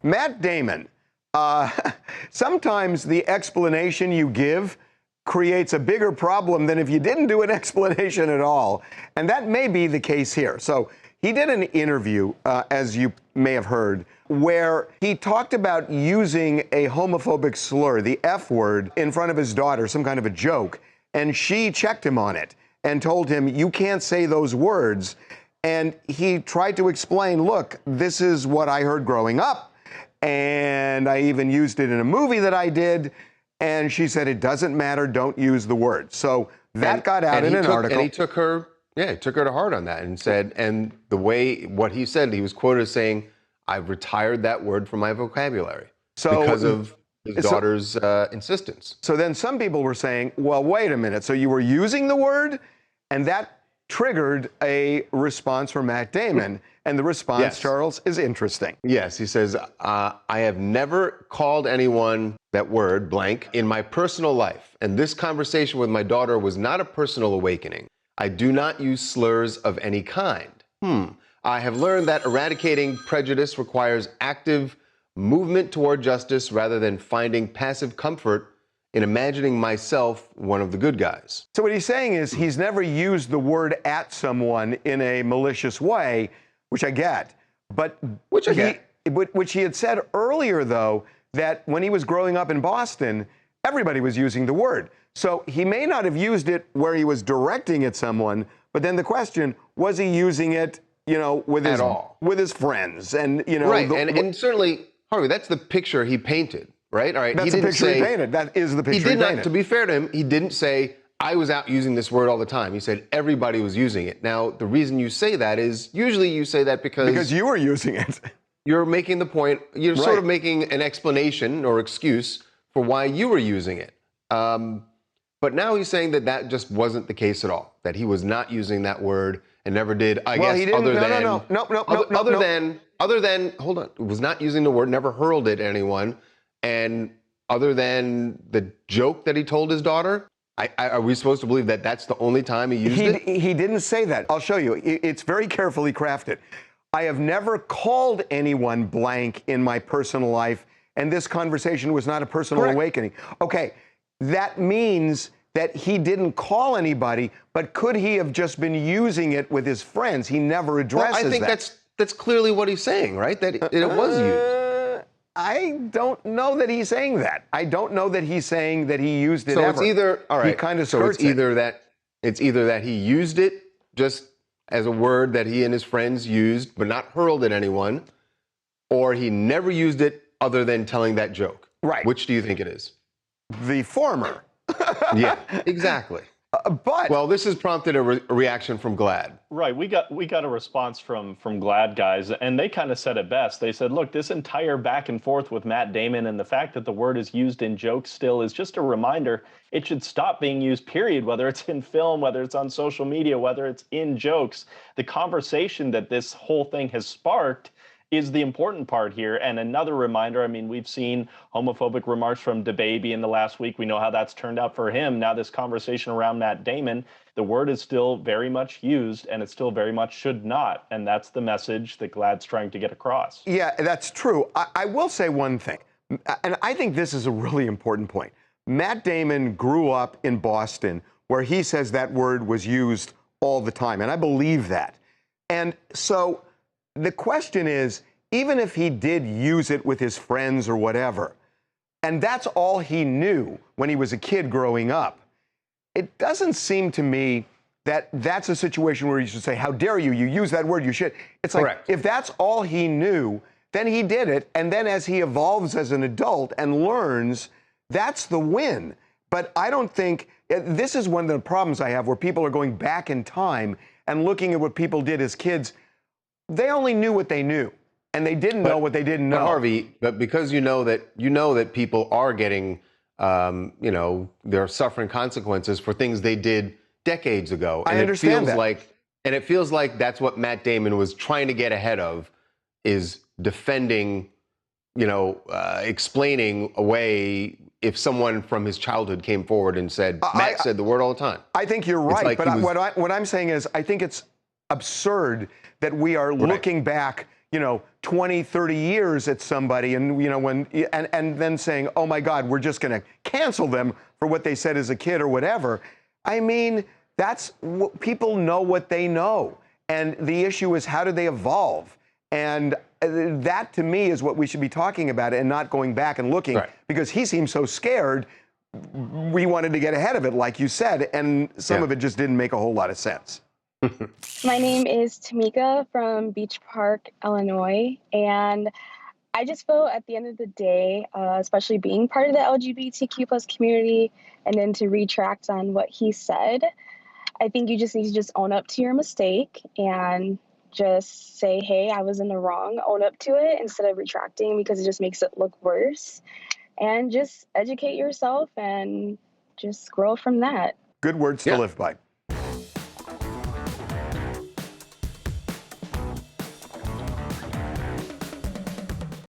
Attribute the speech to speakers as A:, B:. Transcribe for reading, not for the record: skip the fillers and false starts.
A: Matt Damon, sometimes the explanation you give creates a bigger problem than if you didn't do an explanation at all. And that may be the case here. So he did an interview, as you may have heard, where he talked about using a homophobic slur, the F word, in front of his daughter, some kind of a joke. And she checked him on it and told him, you can't say those words. And he tried to explain, look, this is what I heard growing up. And I even used it in a movie that I did. And she said, it doesn't matter, don't use the word. So that got out in an article.
B: And he took her, took her to heart on that and said, and the way, what he said, he was quoted as saying, I've retired that word from my vocabulary because of his daughter's insistence.
A: So then some people were saying, well, wait a minute. So you were using the word, and that triggered a response from Matt Damon. And the response, yes, Charles, is interesting.
B: Yes, he says, I have never called anyone that word, blank, in my personal life. And this conversation with my daughter was not a personal awakening. I do not use slurs of any kind. I have learned that eradicating prejudice requires active movement toward justice rather than finding passive comfort in imagining myself one of the good guys.
A: So what he's saying is he's never used the word at someone in a malicious way, which I get. But which he had said earlier, though, that when he was growing up in Boston, everybody was using the word. So he may not have used it where he was directing at someone, but then the question, was he using it, you know, with his friends? And, you know,
B: right. And certainly, Harvey, that's the picture he painted, right? All right.
A: That's the picture he painted. That is the picture he painted.
B: To be fair to him, he didn't say, I was out using this word all the time. He said everybody was using it. Now, the reason you say that is usually you say that because
A: you were using it.
B: You're making the point, you're sort of making an explanation or excuse for why you were using it. But now he's saying that that just wasn't the case at all, that he was not using that word and never did, other than, hold on, was not using the word, never hurled it at anyone. And other than the joke that he told his daughter, are we supposed to believe that that's the only time he used it?
A: He didn't say that. I'll show you. It's very carefully crafted. I have never called anyone blank in my personal life, and this conversation was not a personal awakening. Okay, that means that he didn't call anybody, but could he have just been using it with his friends? He never addresses that.
B: I think that's clearly what he's saying, right? That it was used.
A: I don't know that he's saying that. I don't know that he's saying that he used it ever.
B: It's either, all right,
A: he kind of
B: it's either that he used it just as a word that he and his friends used, but not hurled at anyone, or he never used it other than telling that joke.
A: Right.
B: Which do you think it is?
A: The former.
B: Yeah, exactly. Well, this has prompted a reaction from GLAAD.
C: Right, we got a response from GLAAD guys, and they kind of said it best. They said, look, this entire back and forth with Matt Damon and the fact that the word is used in jokes still is just a reminder it should stop being used, period, whether it's in film, whether it's on social media, whether it's in jokes. The conversation that this whole thing has sparked is the important part here. And another reminder, I mean, we've seen homophobic remarks from DaBaby in the last week. We know how that's turned out for him. Now this conversation around Matt Damon, the word is still very much used, and it still very much should not. And that's the message that GLAAD's trying to get across.
A: Yeah, that's true. I will say one thing, and I think this is a really important point. Matt Damon grew up in Boston, where he says that word was used all the time, and I believe that. And so the question is, even if he did use it with his friends or whatever, and that's all he knew when he was a kid growing up, it doesn't seem to me that that's a situation where you should say, how dare you, you use that word, you should. It's like, if that's all he knew, then he did it, and then as he evolves as an adult and learns, that's the win. But I don't think, this is one of the problems I have where people are going back in time and looking at what people did as kids. They only knew what they knew, and they didn't know what they didn't know.
B: But Harvey, because you know that people are getting, they're suffering consequences for things they did decades ago. And
A: I understand
B: that. And it feels like that's what Matt Damon was trying to get ahead of, is defending, explaining away if someone from his childhood came forward and said, Matt said the word all the time.
A: I think you're right, but what I'm saying is I think it's absurd that we are looking back, 20, 30 years at somebody and, you know, and then saying, oh my God, we're just going to cancel them for what they said as a kid or whatever. I mean, people know what they know. And the issue is, how do they evolve? And that, to me, is what we should be talking about and not going back and looking,
B: right.
A: because he seemed so scared. We wanted to get ahead of it, like you said, and some of it just didn't make a whole lot of sense.
D: My name is Tamika from Beach Park, Illinois, and I just feel at the end of the day, especially being part of the LGBTQ plus community, and then to retract on what he said, I think you just need to just own up to your mistake and just say, hey, I was in the wrong, own up to it instead of retracting, because it just makes it look worse. And just educate yourself and just grow from that.
A: Good words to live by.